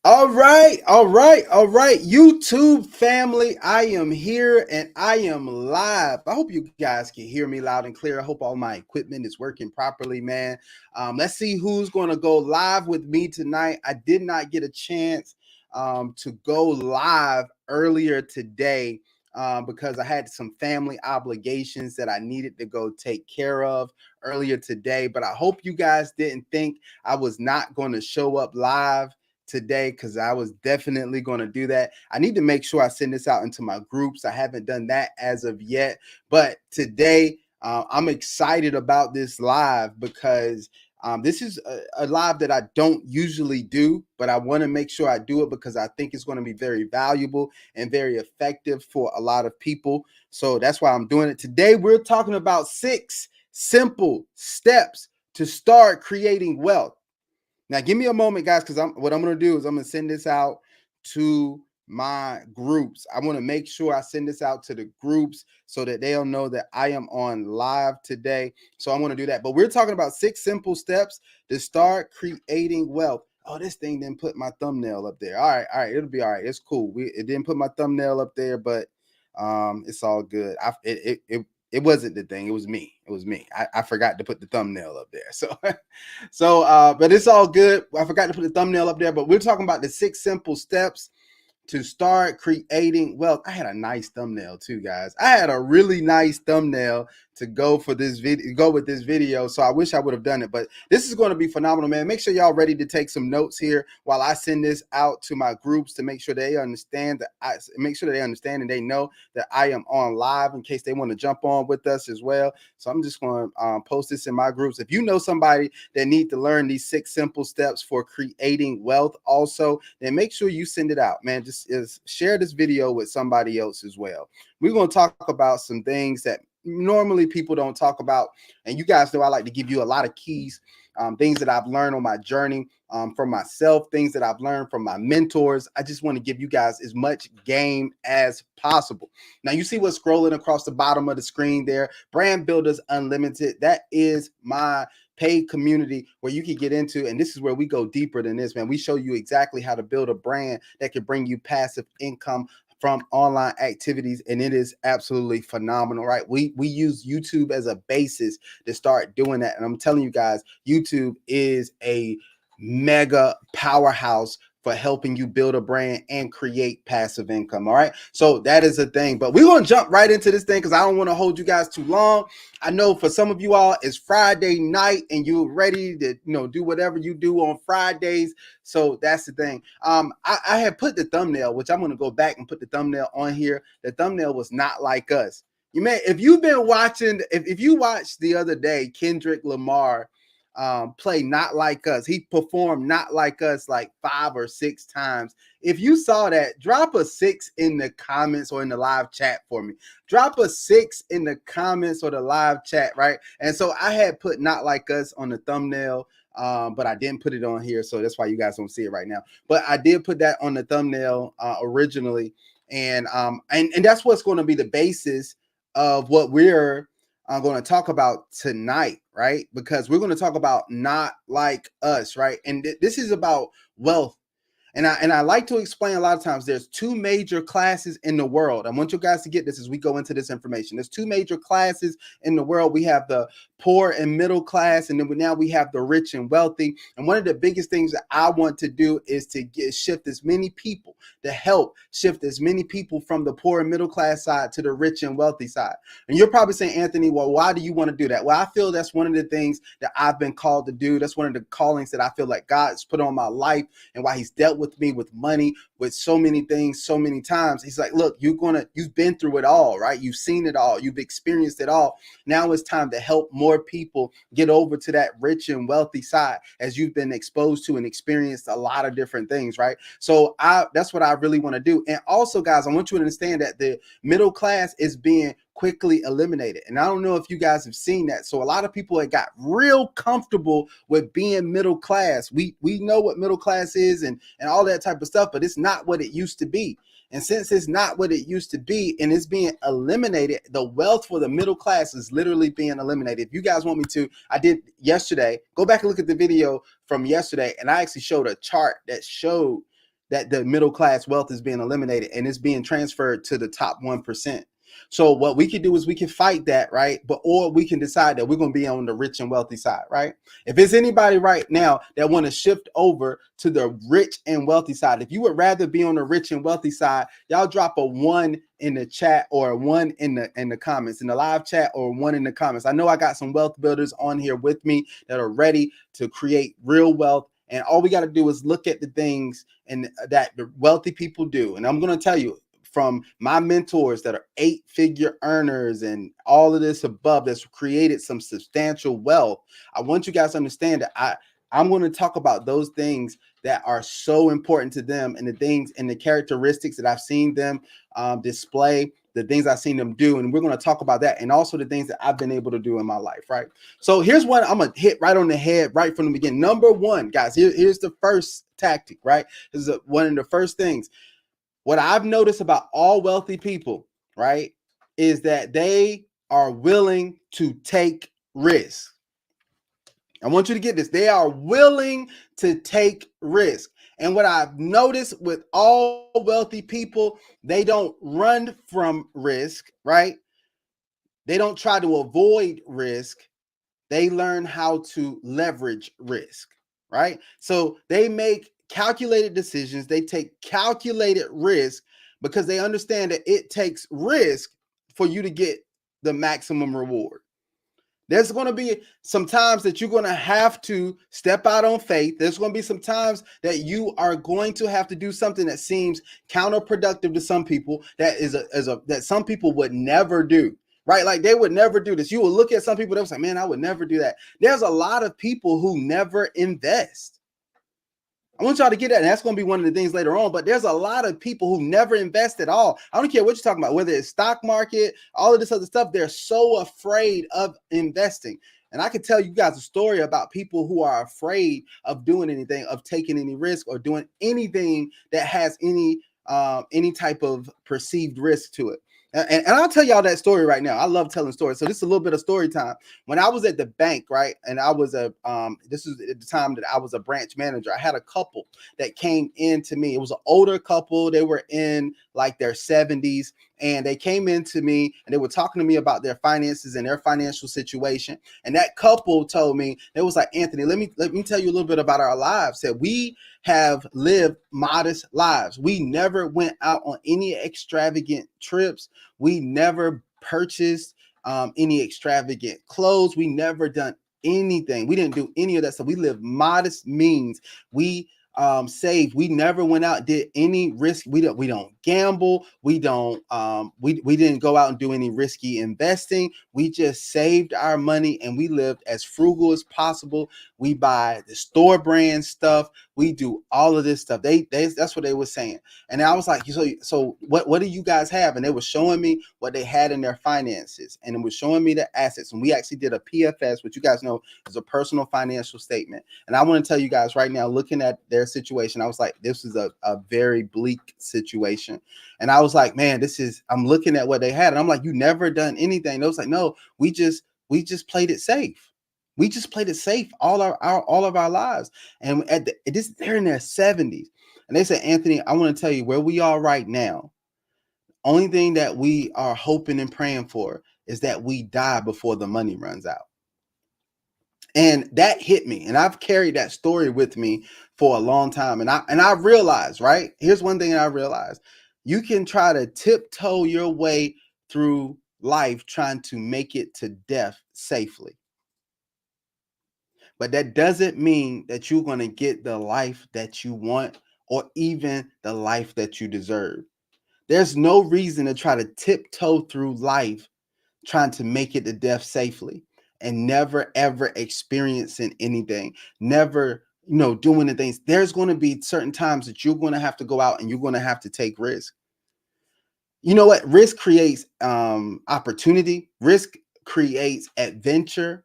All right. YouTube family, I am here and I am live. I hope you guys can hear me loud and clear. I hope all my equipment is working properly, man. Let's see who's going to go live with me tonight. I did not get a chance to go live earlier today because I had some family obligations that I needed to go take care of earlier today. But I hope you guys didn't think I was not going to show up live today because I was definitely going to do that. I need to make sure I send this out into my groups. I haven't done that as of yet, but today I'm excited about this live because this is a live that I don't usually do, but I want to make sure I do it because I think it's going to be very valuable and very effective for a lot of people. So that's why I'm doing it. Today, we're talking about 6 simple steps to start creating wealth. Now, give me a moment, guys, because what I'm going to do is I'm going to send this out to my groups. I want to make sure I send this out to the groups so that they'll know that I am on live today. So I want to do that. But we're talking about 6 simple steps to start creating wealth. Oh, this thing didn't put my thumbnail up there. All right, it'll be all right. It's cool. It didn't put my thumbnail up there, but it's all good. It wasn't the thing. It was me. I forgot to put the thumbnail up there. But it's all good. I forgot to put the thumbnail up there, but we're talking about the 6 simple steps to start creating wealth. I had a nice thumbnail too, guys. I had a really nice thumbnail to go for this video, go with this video. So I wish I would have done it, but this is going to be phenomenal, man. Make sure y'all ready to take some notes here while I send this out to my groups to make sure they understand and they know that I am on live in case they want to jump on with us as well. So I'm just going to post this in my groups. If you know somebody that need to learn these 6 simple steps for creating wealth also, then make sure you send it out, man. Just share this video with somebody else as well. We're going to talk about some things that normally people don't talk about, and you guys know I like to give you a lot of keys, things that I've learned on my journey from myself, things that I've learned from my mentors. I just want to give you guys as much game as possible. Now, you see what's scrolling across the bottom of the screen there, Brand Builders Unlimited. That is my paid community where you can get into, and this is where we go deeper than this, man. We show you exactly how to build a brand that can bring you passive income from online activities, and it is absolutely phenomenal, right? We use YouTube as a basis to start doing that, and I'm telling you guys, YouTube is a mega powerhouse for helping you build a brand and create passive income. All right, so that is a thing, but we're going to jump right into this thing because I don't want to hold you guys too long. I know for some of you all it's Friday night and you're ready to do whatever you do on Fridays. So that's the thing. I had put the thumbnail, which I'm going to go back and put the thumbnail on here. The thumbnail was Not Like Us. You may, if you've been watching, if you watched the other day Kendrick Lamar play Not Like Us. He performed Not Like Us like 5 or 6 times. If you saw that, drop a 6 in the comments or in the live chat for me. Drop a 6 in the comments or the live chat, right? And so I had put Not Like Us on the thumbnail, but I didn't put it on here, so that's why you guys don't see it right now. But I did put that on the thumbnail originally, and that's what's going to be the basis of what we're going to talk about tonight, right? Because we're going to talk about Not Like Us, right? And this is about wealth. And I like to explain a lot of times there's 2 major classes in the world. I want you guys to get this as we go into this information. There's 2 major classes in the world. We have the poor and middle class, and then now we have the rich and wealthy. And one of the biggest things that I want to do is to shift as many people, to help shift as many people from the poor and middle class side to the rich and wealthy side. And you're probably saying, Anthony, well, why do you want to do that? Well, I feel that's one of the things that I've been called to do. That's one of the callings that I feel like God's put on my life, and why he's dealt with me with money, with so many things, so many times. He's like, look, you've been through it all, right? You've seen it all. You've experienced it all. Now it's time to help more people get over to that rich and wealthy side, as you've been exposed to and experienced a lot of different things, right? So that's what I really want to do. And also, guys, I want you to understand that the middle class is being quickly eliminated. And I don't know if you guys have seen that. So a lot of people have got real comfortable with being middle class. We know what middle class is and all that type of stuff, but it's not what it used to be. And since it's not what it used to be and it's being eliminated, the wealth for the middle class is literally being eliminated. If you guys want me to, I did yesterday. Go back and look at the video from yesterday, and I actually showed a chart that showed that the middle class wealth is being eliminated and it's being transferred to the top 1%. So what we can do is we can fight that, right? Or we can decide that we're going to be on the rich and wealthy side, right? If it's anybody right now that want to shift over to the rich and wealthy side, if you would rather be on the rich and wealthy side, y'all drop a 1 in the chat or a 1 in the comments, in the live chat, or 1 in the comments. I know I got some wealth builders on here with me that are ready to create real wealth. And all we got to do is look at the things and that the wealthy people do. And I'm going to tell you, from my mentors that are 8-figure earners and all of this above, that's created some substantial wealth, I want you guys to understand that I'm going to talk about those things that are so important to them, and the things and the characteristics that I've seen them display, the things I've seen them do. And we're going to talk about that, and also the things that I've been able to do in my life, right? So here's one I'm going to hit right on the head right from the beginning. Number one, guys, here's the first tactic, right? This is one of the first things. What I've noticed about all wealthy people, right, is that they are willing to take risks. I want you to get this. They are willing to take risk. And what I've noticed with all wealthy people, they don't run from risk, right? They don't try to avoid risk. They learn how to leverage risk, right? So they make calculated decisions. They take calculated risk because they understand that it takes risk for you to get the maximum reward. There's going to be some times that you're going to have to step out on faith. There's going to be some times that you are going to have to do something that seems counterproductive to some people, that some people would never do. Right? Like they would never do this. You will look at some people that will say, man, I would never do that. There's a lot of people who never invest. I want y'all to get that. And that's going to be one of the things later on. But there's a lot of people who never invest at all. I don't care what you're talking about, whether it's stock market, all of this other stuff. They're so afraid of investing. And I can tell you guys a story about people who are afraid of doing anything, of taking any risk, or doing anything that has any type of perceived risk to it. And I'll tell y'all that story right now. I love telling stories. So this is a little bit of story time. When I was at the bank, right, and I was this is at the time that I was a branch manager, I had a couple that came in to me. It was an older couple. They were in like their 70s. And they came into me and they were talking to me about their finances and their financial situation. And that couple told me, it was like, Anthony, let me tell you a little bit about our lives. That we have lived modest lives. We never went out on any extravagant trips. We never purchased any extravagant clothes. We never done anything. We didn't do any of that. So we lived modest means. We saved. We never went out and did any risk. We don't gamble. We don't we didn't go out and do any risky investing. We just saved our money and we lived as frugal as possible. We buy the store brand stuff. We do all of this stuff. That's what they were saying. And I was like, so what do you guys have? And they were showing me what they had in their finances, and it was showing me the assets. And we actually did a PFS, which you guys know is a personal financial statement. And I want to tell you guys right now, looking at their situation, I was like, this is a very bleak situation. And I was like, man, I'm looking at what they had. And I'm like, you never done anything. They was like, no, we just played it safe. We just played it safe all of our lives. And they're in their 70s. And they said, Anthony, I want to tell you where we are right now. Only thing that we are hoping and praying for is that we die before the money runs out. And that hit me. And I've carried that story with me for a long time. And I realized, right? Here's one thing I realized. You can try to tiptoe your way through life trying to make it to death safely. But that doesn't mean that you're going to get the life that you want or even the life that you deserve. There's no reason to try to tiptoe through life trying to make it to death safely and never ever experiencing anything, never doing the things. There's going to be certain times that you're going to have to go out and you're going to have to take risk. You know what? Risk creates opportunity. Risk creates adventure,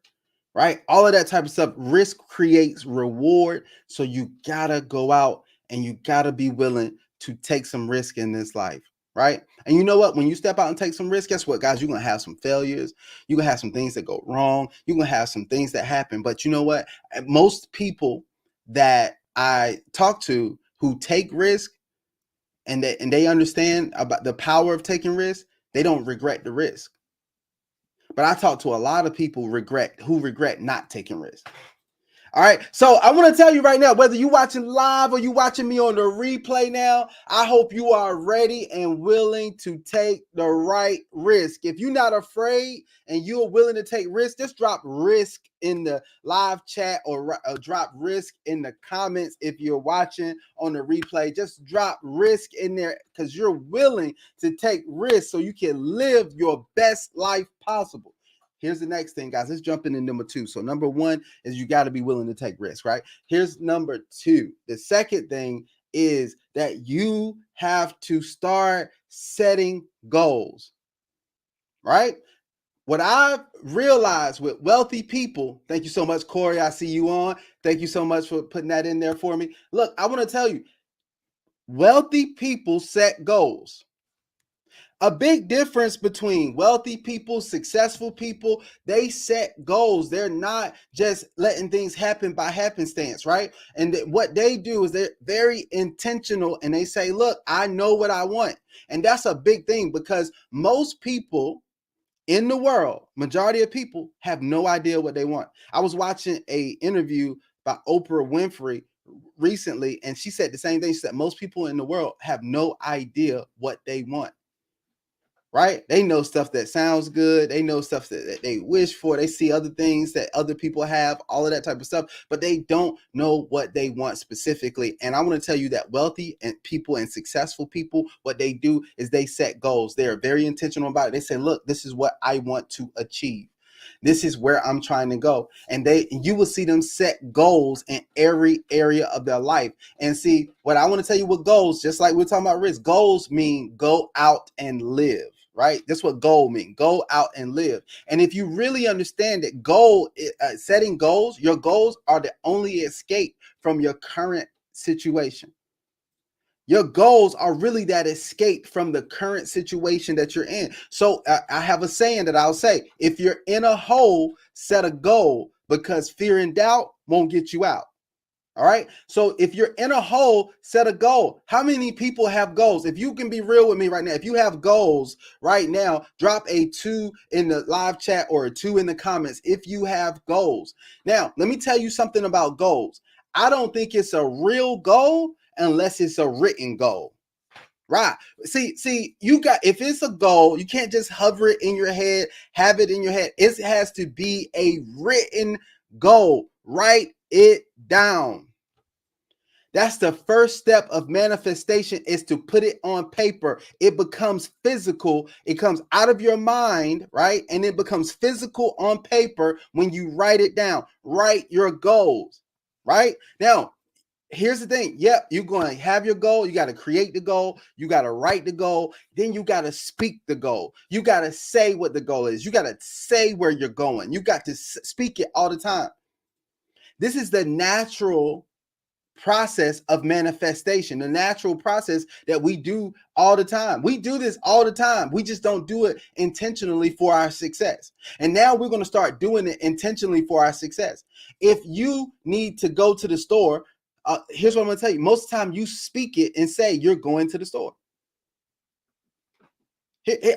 right? All of that type of stuff. Risk creates reward. So you gotta go out and you gotta be willing to take some risk in this life, right? And you know what? When you step out and take some risk, guess what, guys? You're gonna have some failures. You're gonna have some things that go wrong. You're gonna have some things that happen. But you know what? Most people that I talk to who take risk, and they understand about the power of taking risks, they don't regret the risk. But I talk to a lot of people who regret not taking risks. All right. So I want to tell you right now, whether you're watching live or you watching me on the replay now, I hope you are ready and willing to take the right risk. If you're not afraid and you're willing to take risk, just drop risk in the live chat or drop risk in the comments. If you're watching on the replay, just drop risk in there because you're willing to take risk so you can live your best life possible. Here's the next thing, guys. Let's jump into number 2. So number 1 is you got to be willing to take risks, right? Here's number 2. The second thing is that you have to start setting goals, right? What I've realized with wealthy people, thank you so much, Corey. I see you on. Thank you so much for putting that in there for me. Look, I want to tell you, wealthy people set goals. A big difference between wealthy people, successful people, they set goals. They're not just letting things happen by happenstance, right? And what they do is they're very intentional and they say, look, I know what I want. And that's a big thing because most people in the world, majority of people have no idea what they want. I was watching an interview by Oprah Winfrey recently, and she said the same thing. She said most people in the world have no idea what they want. Right? They know stuff that sounds good. They know stuff that they wish for. They see other things that other people have, all of that type of stuff, but they don't know what they want specifically. And I want to tell you that wealthy and people and successful people, what they do is they set goals. They are very intentional about it. They say, look, this is what I want to achieve. This is where I'm trying to go. And you will see them set goals in every area of their life. And see, what I want to tell you with goals, just like we're talking about risk, goals mean go out and live. Right? That's what goal means. Go out and live. And if you really understand that setting goals, your goals are the only escape from your current situation. Your goals are really that escape from the current situation that you're in. So I have a saying that I'll say, if you're in a hole, set a goal because fear and doubt won't get you out. All right. So if you're in a hole, set a goal. How many people have goals? If you can be real with me right now, if you have goals right now, drop a 2 in the live chat or a 2 in the comments if you have goals. Now, let me tell you something about goals. I don't think it's a real goal unless it's a written goal. Right. See, if it's a goal, you can't just hover it in your head, have it in your head. It has to be a written goal. Write it down. That's the first step of manifestation, is to put it on paper. It becomes physical. It comes out of your mind, right? And it becomes physical on paper when you write it down. Write your goals, right? Now, here's the thing. Yep, you're going to have your goal. You got to create the goal. You got to write the goal. Then you got to speak the goal. You got to say what the goal is. You got to say where you're going. You got to speak it all the time. This is the natural process of manifestation, the natural process that we do all the time. We do this all the time. We just don't do it intentionally for our success. And now we're going to start doing it intentionally for our success. If you need to go to the store, here's what I'm going to tell you. Most of the time you speak it and say you're going to the store.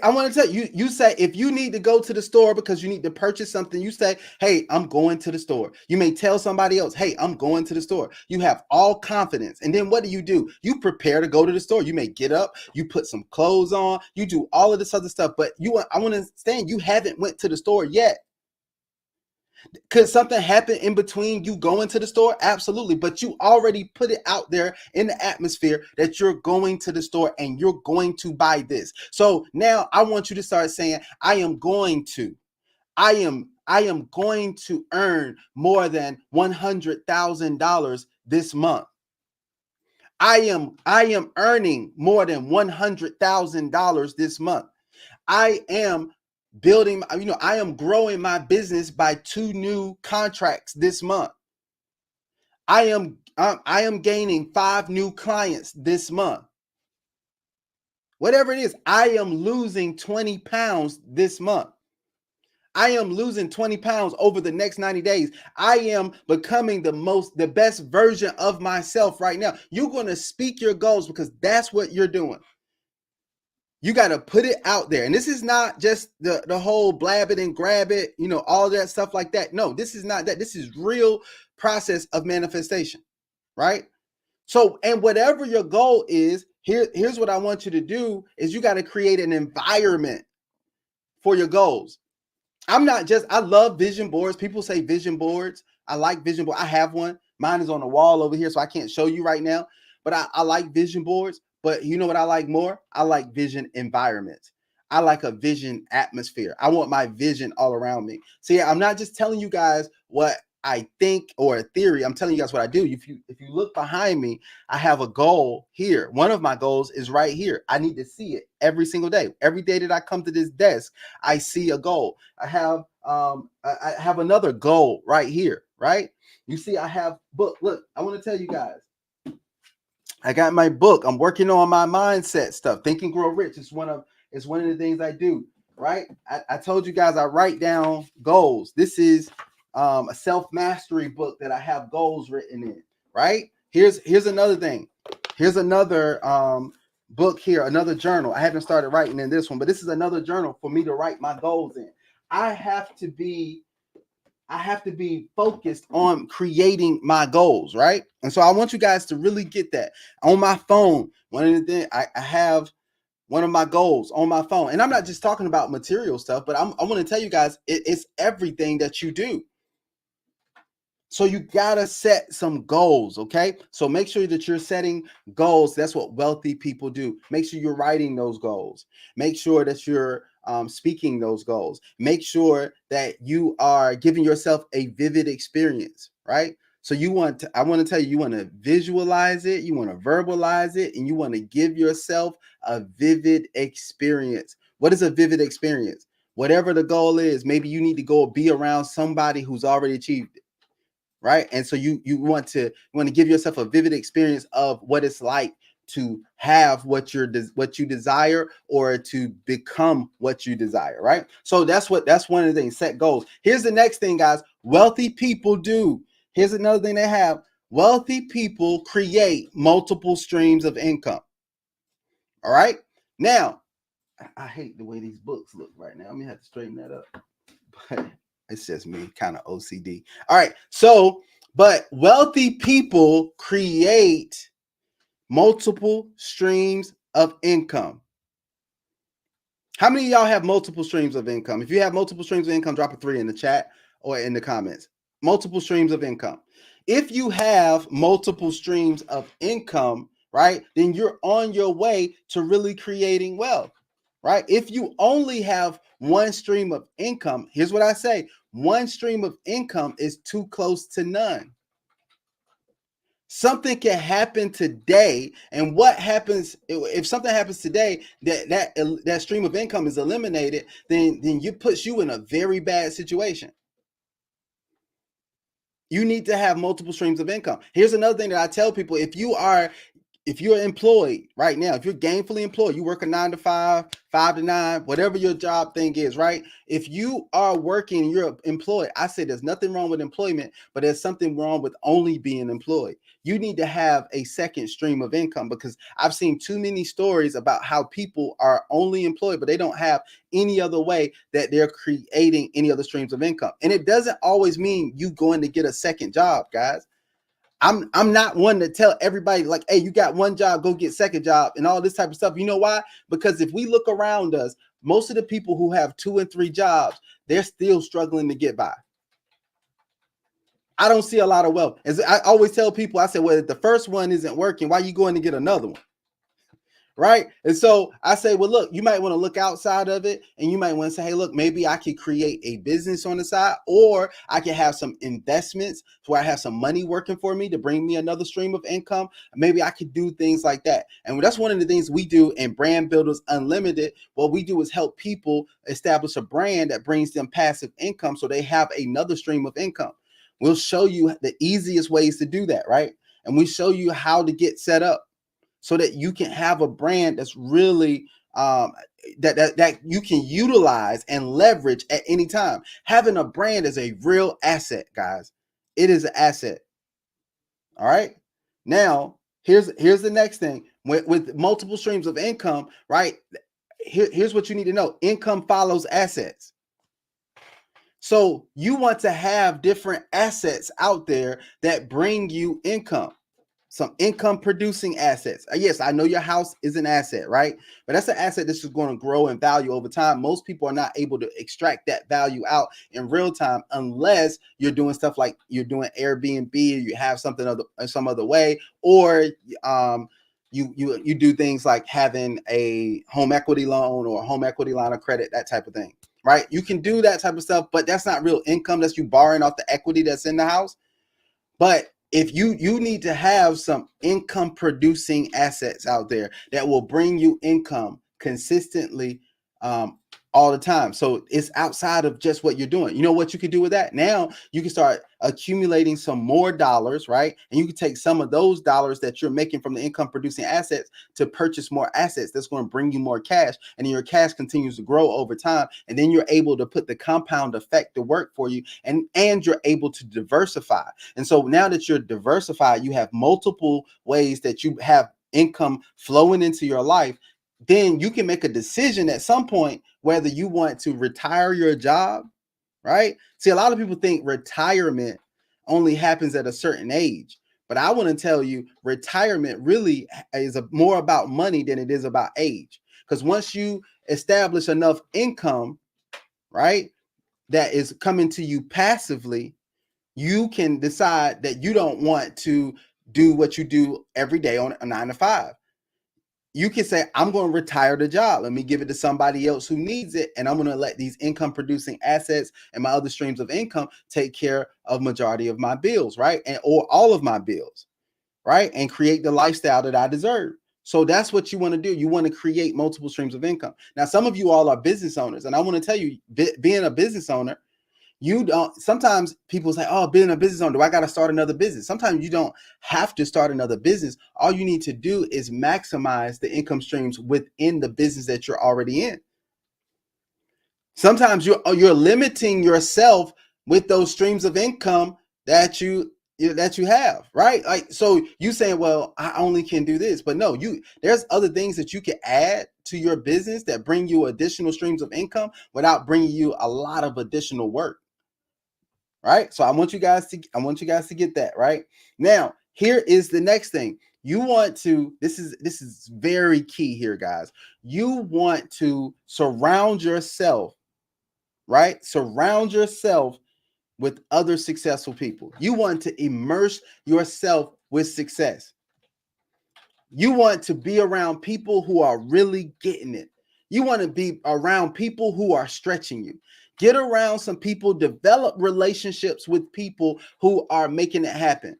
I want to tell you, you say, if you need to go to the store because you need to purchase something, you say, hey, I'm going to the store. You may tell somebody else, hey, I'm going to the store. You have all confidence. And then what do? You prepare to go to the store. You may get up, you put some clothes on, you do all of this other stuff. But I want to understand, you haven't went to the store yet. Could something happen in between you going to the store? Absolutely. But you already put it out there in the atmosphere that you're going to the store and you're going to buy this. So now I want you to start saying, I am going to earn more than $100,000 this month. I am earning more than $100,000 this month. I am growing my business by 2 new contracts this month. I am gaining 5 new clients this month. Whatever it is, I am losing 20 pounds this month. I am losing 20 pounds over the next 90 days. I am becoming the best version of myself right now. You're going to speak your goals because that's what you're doing. You got to put it out there. And this is not just the whole blab it and grab it, all that stuff like that. No, this is not that. This is real process of manifestation, right? So, and whatever your goal is, here's what I want you to do is you got to create an environment for your goals. I love vision boards. People say vision boards. I like vision boards. I have one. Mine is on the wall over here, so I can't show you right now. But I like vision boards. But you know what I like more? I like vision environments. I like a vision atmosphere. I want my vision all around me. See, I'm not just telling you guys what I think or a theory. I'm telling you guys what I do. If you look behind me, I have a goal here. One of my goals is right here. I need to see it every single day. Every day that I come to this desk, I see a goal. I have another goal right here, right? You see, I have book. Look, I want to tell you guys. I got my book. I'm working on my mindset stuff. Think and Grow Rich. It's one of the things I do, right? I told you guys I write down goals. This is a self-mastery book that I have goals written in, right? Here's another thing. Here's another book here, another journal. I haven't started writing in this one, but this is another journal for me to write my goals in. I have to be focused on creating my goals, right? And so I want you guys to really get that. On my phone, one of the things I have one of my goals on my phone. And I'm not just talking about material stuff, but I want to tell you guys, it's everything that you do. So you got to set some goals, okay? So make sure that you're setting goals. That's what wealthy people do. Make sure you're writing those goals. Make sure that you're speaking those goals. Make sure that you are giving yourself a vivid experience, right? So I want to tell you, you want to visualize it, you want to verbalize it, and you want to give yourself a vivid experience. What is a vivid experience? Whatever the goal is, maybe you need to go be around somebody who's already achieved it. Right. And so you want to give yourself a vivid experience of what it's like to have what you desire or to become what you desire. Right. So that's one of the things. Set goals. Here's the next thing, guys. Wealthy people do. Here's another thing they have. Wealthy people create multiple streams of income. All right. Now, I hate the way these books look right now. I'm gonna have to straighten that up. But it's just me, kind of OCD. All right. So, but wealthy people create multiple streams of income. How many of y'all have multiple streams of income? If you have multiple streams of income, drop a 3 in the chat or in the comments. Multiple streams of income. If you have multiple streams of income, right, then you're on your way to really creating wealth. Right? If you only have one stream of income, here's what I say. One stream of income is too close to none. Something can happen today, and what happens if something happens today that stream of income is eliminated, then it puts you in a very bad situation. You need to have multiple streams of income. Here's another thing that I tell people. If you're employed right now, if you're gainfully employed, you work a 9 to 5, 5 to 9, whatever your job thing is, right? If you are working, you're employed, I say there's nothing wrong with employment, but there's something wrong with only being employed. You need to have a second stream of income, because I've seen too many stories about how people are only employed, but they don't have any other way that they're creating any other streams of income. And it doesn't always mean you going to get a second job, guys. I'm not one to tell everybody like, hey, you got one job, go get second job and all this type of stuff. You know why? Because if we look around us, most of the people who have 2 and 3 jobs, they're still struggling to get by. I don't see a lot of wealth. As I always tell people, I say, well, if the first one isn't working, why are you going to get another one? Right. And so I say, well, look, you might want to look outside of it, and you might want to say, hey, look, maybe I could create a business on the side, or I can have some investments where I have some money working for me to bring me another stream of income. Maybe I could do things like that. And that's one of the things we do in Brand Builders Unlimited. What we do is help people establish a brand that brings them passive income so they have another stream of income. We'll show you the easiest ways to do that, right? And we show you how to get set up so that you can have a brand that's really um, that you can utilize and leverage at any time. Having a brand is a real asset, guys. It is an asset. All right. Now, here's the next thing. With multiple streams of income, right? Here's what you need to know. Income follows assets. So you want to have different assets out there that bring you income, some income producing assets. Yes, I know your house is an asset, right? But that's an asset that's just going to grow in value over time. Most people are not able to extract that value out in real time unless you're doing stuff like you're doing Airbnb, or you have something other some other way, or you do things like having a home equity loan or a home equity line of credit, that type of thing, right? You can do that type of stuff, but that's not real income. That's you borrowing off the equity that's in the house. But if you need to have some income producing assets out there that will bring you income consistently, all the time. So it's outside of just what you're doing. You know what you could do with that? Now you can start accumulating some more dollars, right? And you can take some of those dollars that you're making from the income producing assets to purchase more assets. That's going to bring you more cash, and then your cash continues to grow over time. And then you're able to put the compound effect to work for you, and you're able to diversify. And so now that you're diversified, you have multiple ways that you have income flowing into your life. Then you can make a decision at some point whether you want to retire your job, right? See, a lot of people think retirement only happens at a certain age, but I want to tell you, retirement really is more about money than it is about age. Because once you establish enough income, right, that is coming to you passively, you can decide that you don't want to do what you do every day on a 9 to 5. You can say, I'm going to retire the job. Let me give it to somebody else who needs it. And I'm going to let these income producing assets and my other streams of income take care of majority of my bills, right? And or all of my bills, right? And create the lifestyle that I deserve. So that's what you want to do. You want to create multiple streams of income. Now, some of you all are business owners, and I want to tell you, being a business owner, you don't, sometimes people say, oh, being a business owner, do I got to start another business? Sometimes you don't have to start another business. All you need to do is maximize the income streams within the business that you're already in. Sometimes you're limiting yourself with those streams of income that you have, right? Like, so you saying, well, I only can do this, but no, there's other things that you can add to your business that bring you additional streams of income without bringing you a lot of additional work. Right? So I want you guys to get that, right? Now, here is the next thing. You want to, this is very key here, guys. You want to surround yourself, right? Surround yourself with other successful people. You want to immerse yourself with success. You want to be around people who are really getting it. You want to be around people who are stretching you. Get around some people, develop relationships with people who are making it happen.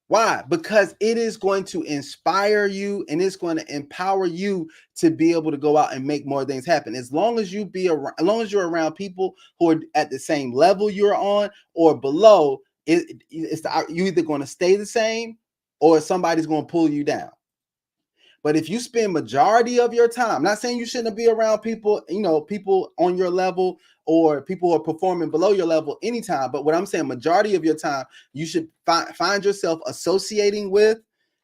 Why? Because it is going to inspire you and it's going to empower you to be able to go out and make more things happen. As long as you're around people who are at the same level you're on or below, you're either going to stay the same or somebody's going to pull you down. But if you spend majority of your time, I'm not saying you shouldn't be around people, people on your level or people who are performing below your level anytime. But what I'm saying, majority of your time, you should find yourself associating with,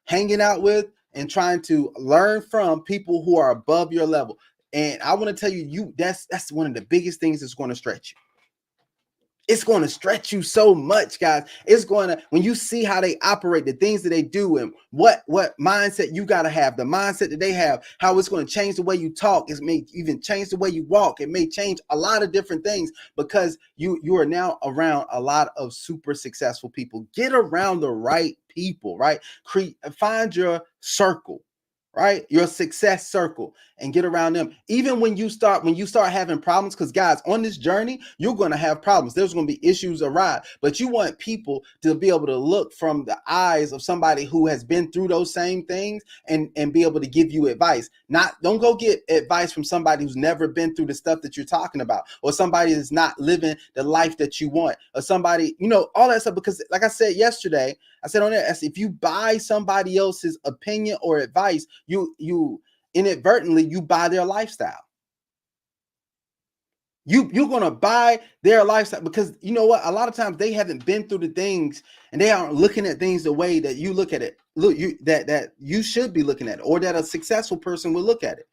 hanging out with, and trying to learn from people who are above your level. And I want to tell you, that's one of the biggest things that's going to stretch you. It's going to stretch you so much, guys. It's going to, when you see how they operate, the things that they do, and what mindset you got to have, the mindset that they have, how it's going to change the way you talk. It may even change the way you walk. It may change a lot of different things because you are now around a lot of super successful people. Get around the right people, right? Find your circle. Right, your success circle, and get around them. Even when you start having problems, because guys, on this journey, you're going to have problems. There's going to be issues arise, but you want people to be able to look from the eyes of somebody who has been through those same things and be able to give you advice. Don't go get advice from somebody who's never been through the stuff that you're talking about, or somebody that's not living the life that you want, or somebody, all that stuff. Because like I said yesterday, I said on there, if you buy somebody else's opinion or advice, you inadvertently you buy their lifestyle. You're gonna buy their lifestyle because you know what? A lot of times they haven't been through the things and they aren't looking at things the way that you look at it. Look, that you should be looking at it, or that a successful person will look at it.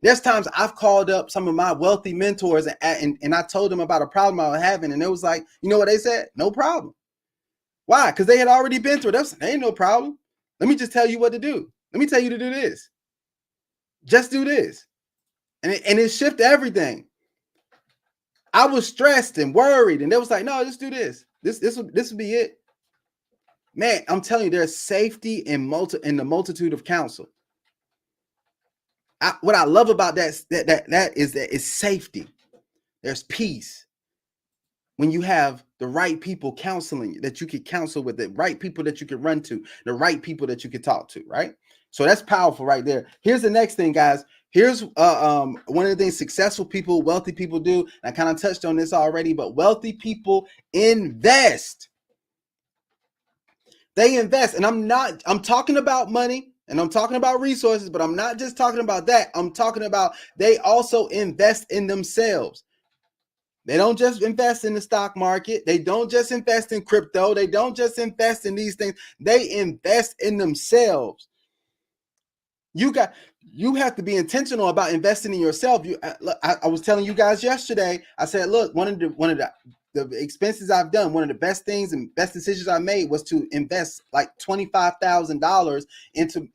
There's times I've called up some of my wealthy mentors and I told them about a problem I was having, and it was like, you know what they said? No problem. Why? Because they had already been through it. There ain't no problem. Let me just tell you what to do. Let me tell you to do this. Just do this. And it shifted everything. I was stressed and worried, and they was like, no, just do this. This will be it. Man, I'm telling you, there's safety in the multitude of counsel. What I love about that is that it's safety. There's peace when you have the right people counseling you, that you could counsel with, the right people that you could run to, the right people that you could talk to, right? So that's powerful right there. Here's the next thing, guys. Here's one of the things successful people, wealthy people do. I kind of touched on this already, but wealthy people invest. They invest. And I'm talking about money and I'm talking about resources, but I'm not just talking about that. I'm talking about they also invest in themselves. They don't just invest in the stock market. They don't just invest in crypto. They don't just invest in these things. They invest in themselves. You have to be intentional about investing in yourself. I was telling you guys yesterday, I said, look, one of the expenses I've done, one of the best things and best decisions I made was to invest like $25,000 into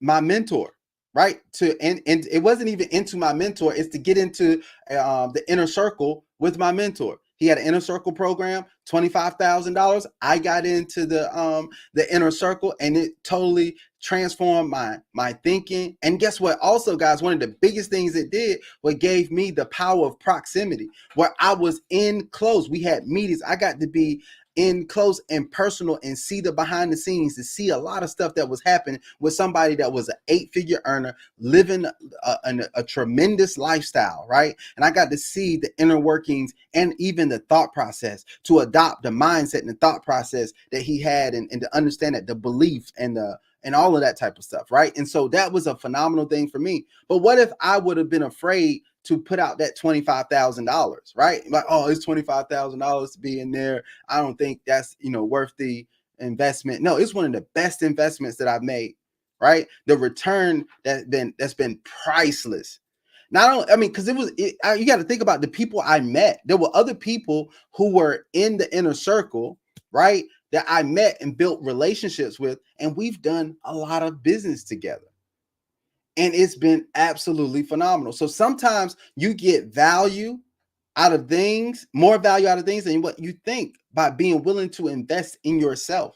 my mentor, right? And it wasn't even into my mentor, it's to get into the inner circle with my mentor. He had an inner circle program, $25,000. I got into the inner circle, and it totally transformed my thinking. And guess what? Also, guys, one of the biggest things it did was gave me the power of proximity, where I was in close. We had meetings. I got to be in close and personal and see the behind the scenes, to see a lot of stuff that was happening with somebody that was an 8-figure earner living a tremendous lifestyle, right? And I got to see the inner workings and even the thought process, to adopt the mindset and the thought process that he had, and to understand that the belief and all of that type of stuff, right? And so that was a phenomenal thing for me. But what if I would have been afraid to put out that $25,000, right? Like, oh, it's $25,000 to be in there. I don't think that's, worth the investment. No, it's one of the best investments that I've made, right? The return that's been priceless. Because you got to think about the people I met. There were other people who were in the inner circle, right, that I met and built relationships with, and we've done a lot of business together. And it's been absolutely phenomenal. So sometimes you get value out of things, more value out of things than what you think, by being willing to invest in yourself.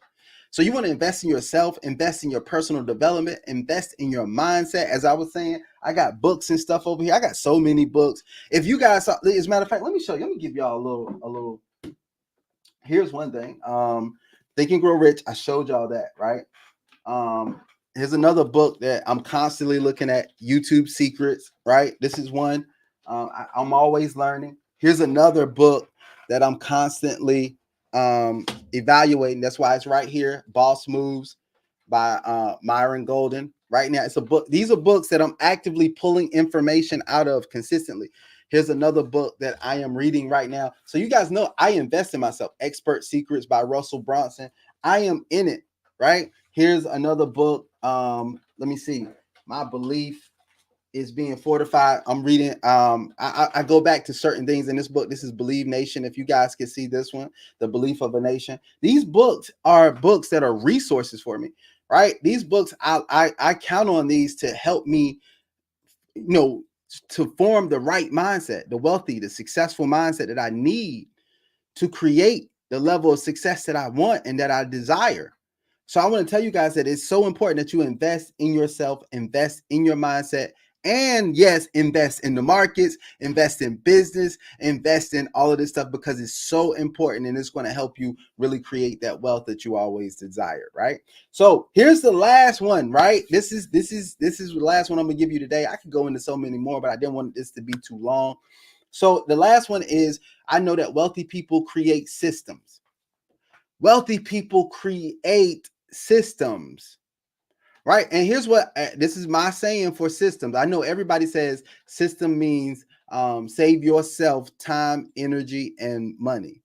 So you want to invest in yourself, invest in your personal development, invest in your mindset. As I was saying, I got books and stuff over here. I got so many books. If you guys saw, as a matter of fact, let me show you. Let me give y'all a little. Here's one thing. Think and Grow Rich. I showed y'all that, right? Here's another book that I'm constantly looking at, YouTube Secrets, right? This is one. I'm always learning. Here's another book that I'm constantly evaluating. That's why it's right here, Boss Moves by Myron Golden. Right now, it's a book. These are books that I'm actively pulling information out of consistently. Here's another book that I am reading right now. So you guys know I invest in myself. Expert Secrets by Russell Brunson. I am in it, right? Here's another book. Let me see. My Belief is Being Fortified. I'm reading. I go back to certain things in this book. This is Believe Nation. If you guys can see this one, The Belief of a Nation. These books are books that are resources for me, right? These books, I count on these to help me, to form the right mindset, the wealthy, the successful mindset that I need to create the level of success that I want and that I desire. So I want to tell you guys that it's so important that you invest in yourself, invest in your mindset, and yes, invest in the markets, invest in business, invest in all of this stuff, because it's so important and it's going to help you really create that wealth that you always desire, right? So here's the last one, right? This is the last one I'm going to give you today. I could go into so many more, but I didn't want this to be too long. So the last one is, I know that wealthy people create systems. Wealthy people create systems, right? And here's what this is my saying for systems. I know everybody says system means save yourself time, energy, and money.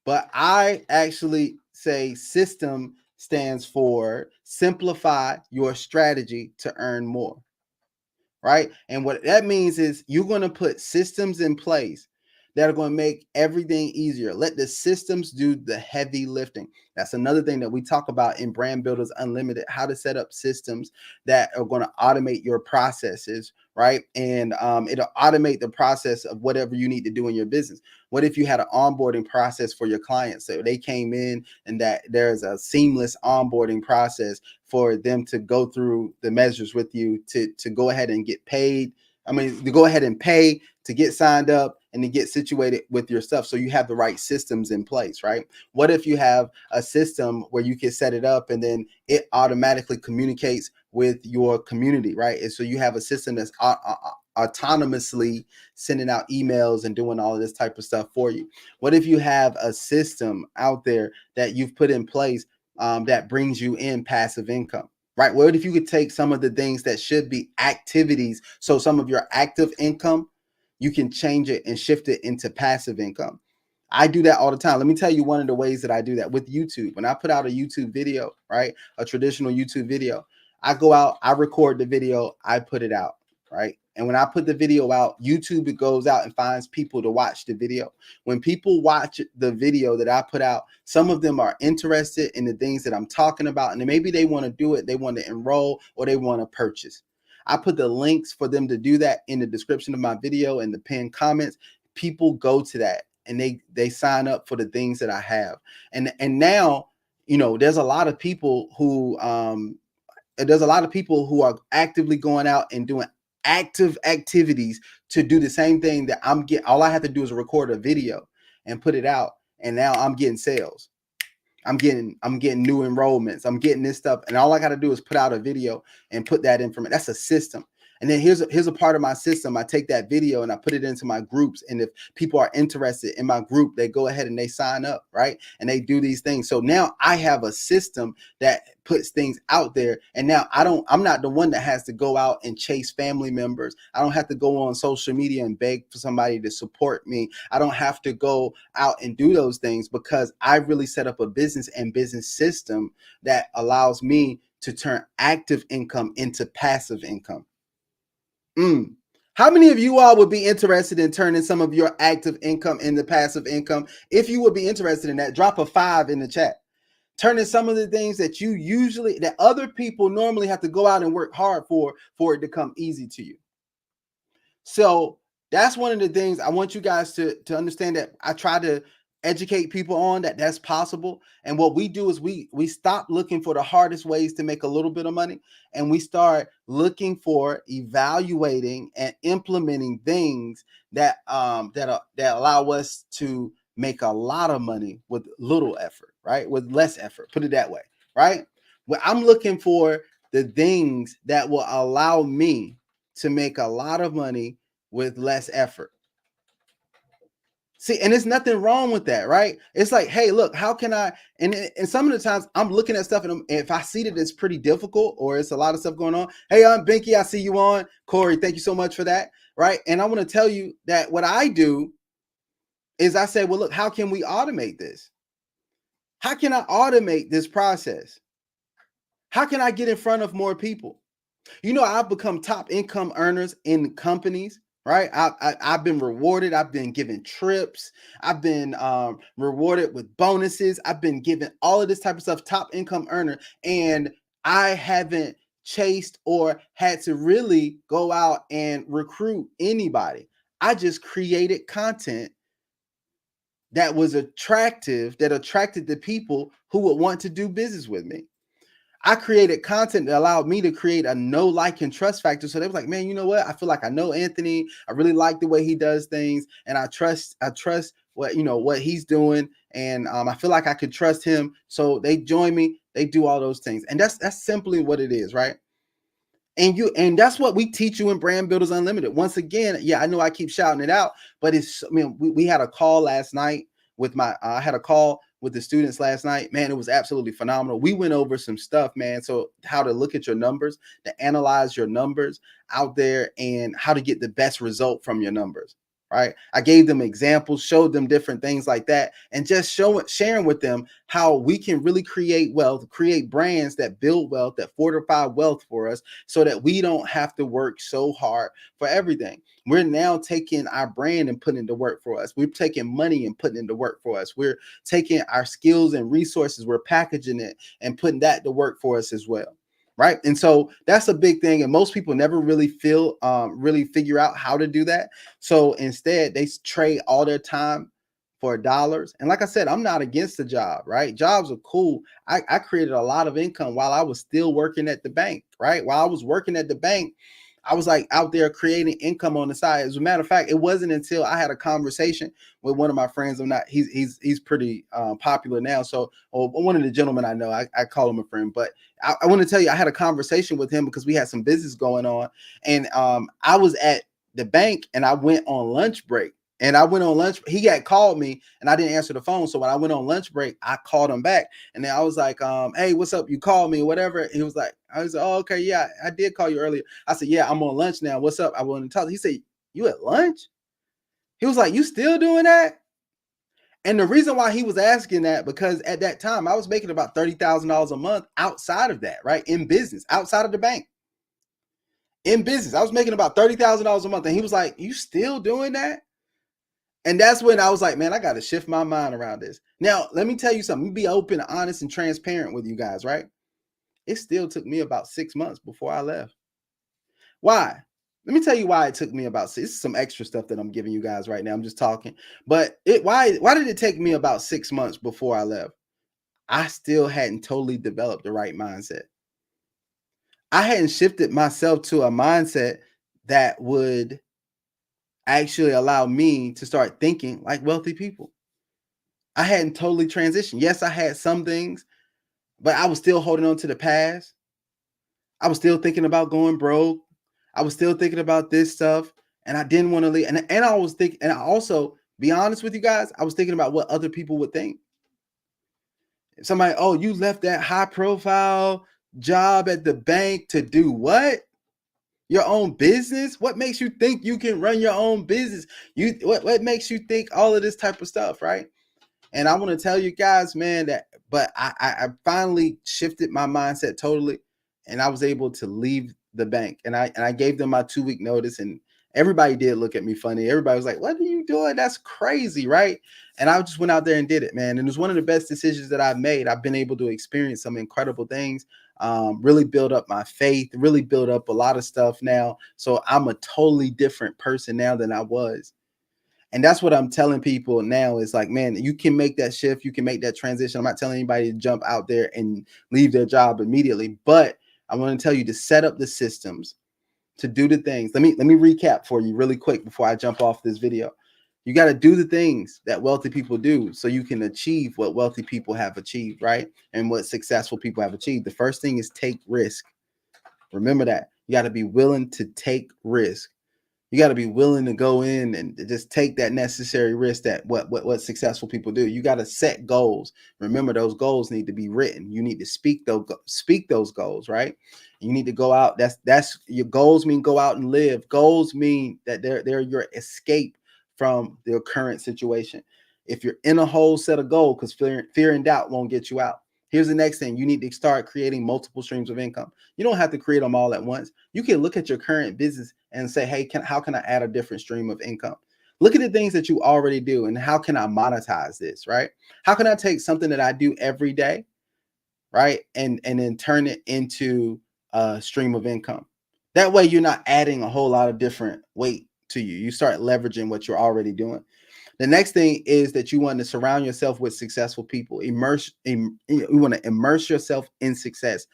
But I actually say system stands for simplify your strategy to earn more, right? And what that means is you're going to put systems in place that are going to make everything easier. Let the systems do the heavy lifting. That's another thing that we talk about in Brand Builders Unlimited, how to set up systems that are going to automate your processes, right? And it'll automate the process of whatever you need to do in your business. What if you had an onboarding process for your clients? So they came in and that there's a seamless onboarding process for them to go through the measures with you to go ahead and get paid. I mean, to go ahead and pay, to get signed up, and to get situated with your stuff. So you have the right systems in place, right? What if you have a system where you can set it up and then it automatically communicates with your community, right? And so you have a system that's autonomously sending out emails and doing all of this type of stuff for you. What if you have a system out there that you've put in place that brings you in passive income, right? What if you could take some of the things that should be activities, so some of your active income, you can change it and shift it into passive income. I do that all the time. Let me tell you one of the ways that I do that with YouTube. When I put out a YouTube video, right, a traditional YouTube video, I go out, I record the video, I put it out, right? And when I put the video out, YouTube, it goes out and finds people to watch the video. When people watch the video that I put out, some of them are interested in the things that I'm talking about, and maybe they want to do it, they want to enroll, or they want to purchase. I put the links for them to do that in the description of my video and the pinned comments. People go to that and they sign up for the things that I have. And now, you know, there's a lot of people who are actively going out and doing active activities to do the same thing that I'm getting. All I have to do is record a video and put it out, and now I'm getting sales. I'm getting new enrollments. I'm getting this stuff, and all I got to do is put out a video and put that information. That's a system. And then here's a part of my system. I take that video and I put it into my groups. And if people are interested in my group, they go ahead and they sign up, right? And they do these things. So now I have a system that puts things out there. And now I'm not the one that has to go out and chase family members. I don't have to go on social media and beg for somebody to support me. I don't have to go out and do those things because I really set up a business and business system that allows me to turn active income into passive income. How many of you all would be interested in turning some of your active income into passive income? If you would be interested in that, drop a 5 in the chat. Turning some of the things that other people normally have to go out and work hard for it to come easy to you. So that's one of the things I want you guys to understand, that I try to educate people on, that's possible. And what we do is we stop looking for the hardest ways to make a little bit of money, and we start looking for evaluating and implementing things that allow us to make a lot of money with little effort, right? With less effort, put it that way, right? Well, I'm looking for the things that will allow me to make a lot of money with less effort. See, and there's nothing wrong with that, right? It's like, hey, look, how can I? And some of the times I'm looking at stuff, and if I see that it's pretty difficult or it's a lot of stuff going on, hey, I'm Binky, I see you on. Corey, thank you so much for that, right? And I want to tell you that what I do is I say, well, look, how can we automate this? How can I automate this process? How can I get in front of more people? You know, I've become top income earners in companies, right? I've been rewarded. I've been given trips. I've been rewarded with bonuses. I've been given all of this type of stuff, top income earner. And I haven't chased or had to really go out and recruit anybody. I just created content that was attractive, that attracted the people who would want to do business with me. I created content that allowed me to create a know, like, and trust factor. So they was like, man, you know what? I feel like I know Anthony. I really like the way he does things, and I trust what he's doing, and I feel like I could trust him. So they join me. They do all those things, and that's simply what it is, right? And that's what we teach you in Brand Builders Unlimited. Once again, yeah, I know I keep shouting it out, but we had a call last night with I had a call with the students last night, man, it was absolutely phenomenal. We went over some stuff, man. So how to look at your numbers, to analyze your numbers out there, and how to get the best result from your numbers. Right. I gave them examples, showed them different things like that, and just sharing with them how we can really create wealth, create brands that build wealth, that fortify wealth for us, so that we don't have to work so hard for everything. We're now taking our brand and putting it to work for us. We're taking money and putting it to work for us. We're taking our skills and resources, we're packaging it and putting that to work for us as well. Right. And so that's a big thing. And most people never really really figure out how to do that. So instead, they trade all their time for dollars. And like I said, I'm not against the job, right? Jobs are cool. I created a lot of income while I was still working at the bank, right? While I was working at the bank, I was like out there creating income on the side. As a matter of fact, it wasn't until I had a conversation with one of my friends. I'm not, he's pretty popular now. So, or one of the gentlemen I know, I call him a friend, but I want to tell you, I had a conversation with him because we had some business going on. And I was at the bank and I went on lunch break. And I went on lunch. He got called me and I didn't answer the phone. So when I went on lunch break, I called him back. And then I was like, hey, what's up? You called me or whatever. He was like, I was like, oh, okay. Yeah, I did call you earlier. I said, yeah, I'm on lunch now. What's up? I want to talk. He said, you at lunch? He was like, you still doing that? And the reason why he was asking that, because at that time I was making about $30,000 a month outside of that, right? In business, outside of the bank. In business, I was making about $30,000 a month. And he was like, you still doing that? And that's when I was like, man, I got to shift my mind around this. Now, let me tell you something. Let me be open, honest, and transparent with you guys, right? It still took me about 6 months before I left. Why? Let me tell you why it took me about six. This is some extra stuff that I'm giving you guys right now. I'm just talking. But why did it take me about 6 months before I left? I still hadn't totally developed the right mindset. I hadn't shifted myself to a mindset that would actually allow me to start thinking like wealthy people. I hadn't totally transitioned. Yes, I had some things, but I was still holding on to the past. I was still thinking about going broke. I was still thinking about this stuff, and I didn't want to leave. And I was thinking, and I also, be honest with you guys, I was thinking about what other people would think. If somebody, oh, you left that high profile job at the bank to do what? Your own business? What makes you think you can run your own business? What makes you think all of this type of stuff, right? And I want to tell you guys, man, that but I finally shifted my mindset totally, and I was able to leave the bank. And I gave them my 2-week notice, and everybody did look at me funny. Everybody was like, "What are you doing? That's crazy, right?" And I just went out there and did it, man. And it was one of the best decisions that I've made. I've been able to experience some incredible things, really build up my faith, really build up a lot of stuff now. So I'm a totally different person now than I was. And that's what I'm telling people now is like, man, you can make that shift. You can make that transition. I'm not telling anybody to jump out there and leave their job immediately, but I want to tell you to set up the systems to do the things. Let me recap for you really quick before I jump off this video. You got to do the things that wealthy people do so you can achieve what wealthy people have achieved, right? And what successful people have achieved. The first thing is take risk. Remember that. You got to be willing to take risk. You got to be willing to go in and just take that necessary risk that what successful people do. You got to set goals. Remember, those goals need to be written. You need to speak those goals, right? You need to go out. That's your goals mean go out and live. Goals mean that they're your escape from your current situation. If you're in a whole set of goals, because fear and doubt won't get you out. Here's the next thing. You need to start creating multiple streams of income. You don't have to create them all at once. You can look at your current business and say, hey, how can I add a different stream of income? Look at the things that you already do and how can I monetize this, right? How can I take something that I do every day, right? And then turn it into a stream of income. That way you're not adding a whole lot of different weight to you. You start leveraging what you're already doing. The next thing is that you want to surround yourself with successful people. You want to immerse yourself in success.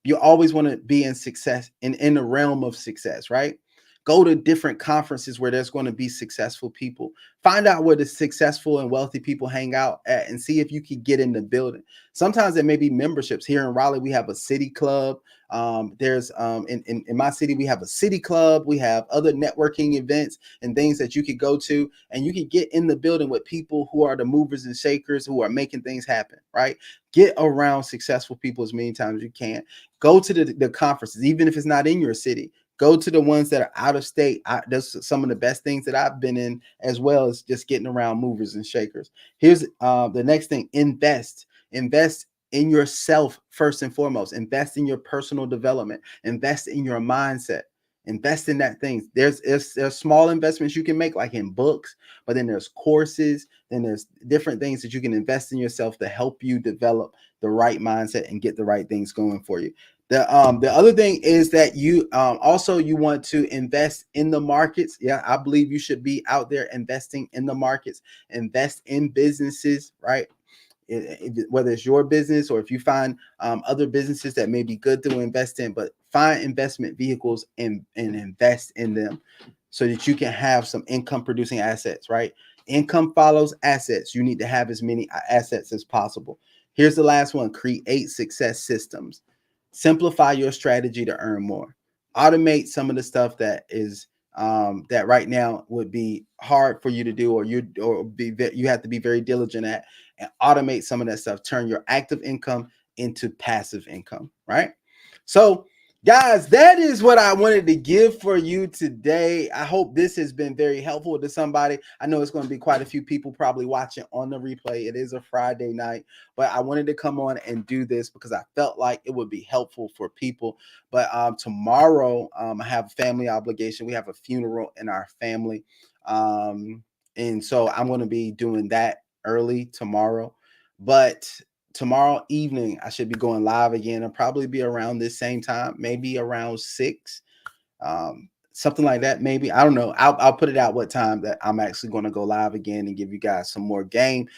You always want to be in success in the realm of success, right? Go to different conferences where there's going to be successful people. Find out where the successful and wealthy people hang out at and see if you can get in the building. Sometimes there may be memberships. Here in Raleigh, we have a city club. There's in my city, we have a city club. We have other networking events and things that you could go to, and you can get in the building with people who are the movers and shakers, who are making things happen, right? Get around successful people as many times as you can. Go to the conferences, even if it's not in your city. Go to the ones that are out of state. That's some of the best things that I've been in, as well as just getting around movers and shakers. Here's the next thing: invest. Invest in yourself first and foremost. Invest in your personal development. Invest in your mindset. Invest in that thing. There's small investments you can make, like in books, but then there's courses, then there's different things that you can invest in yourself to help you develop the right mindset and get the right things going for you. The other thing is that you also you want to invest in the markets. Yeah, I believe you should be out there investing in the markets. Invest in businesses, right? Whether it's your business or if you find other businesses that may be good to invest in, but find investment vehicles and invest in them so that you can have some income producing assets, right? Income follows assets. You need to have as many assets as possible. Here's the last one: create success systems. Simplify your strategy to earn more. Automate some of the stuff that is that right now would be hard for you to do, or you have to be very diligent at, and automate some of that stuff. Turn your active income into passive income, right? So guys, that is what I wanted to give for you today. I hope this has been very helpful to somebody. I know it's going to be quite a few people probably watching on the replay. It is a Friday night, but I wanted to come on and do this because I felt like it would be helpful for people. But tomorrow, I have a family obligation. We have a funeral in our family. And so I'm going to be doing that early tomorrow. But tomorrow evening, I should be going live again. I'll probably be around this same time, maybe around 6, something like that. Maybe, I don't know. I'll put it out what time that I'm actually going to go live again and give you guys some more game,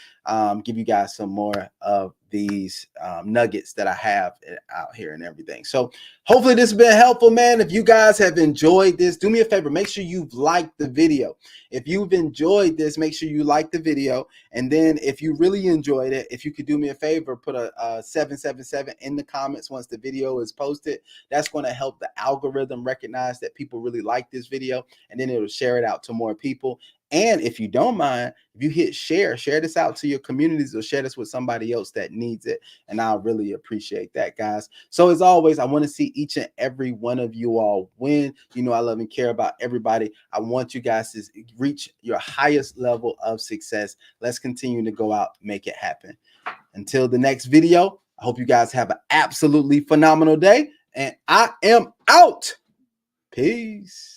give you guys some more of these nuggets that I have out here and everything. So hopefully this has been helpful, man. If you guys have enjoyed this, do me a favor, make sure you've liked the video. If you've enjoyed this, make sure you like the video. And then if you really enjoyed it, if you could do me a favor, put a 777 in the comments once the video is posted. That's going to help the algorithm recognize that people really like this video, and then it'll share it out to more people. And if you don't mind, if you hit share this out to your communities, or share this with somebody else that needs it. And I'll really appreciate that, guys. So as always, I want to see each and every one of you all win. You know, I love and care about everybody. I want you guys to reach your highest level of success. Let's continue to go out, make it happen. Until the next video, I hope you guys have an absolutely phenomenal day. And I am out. Peace.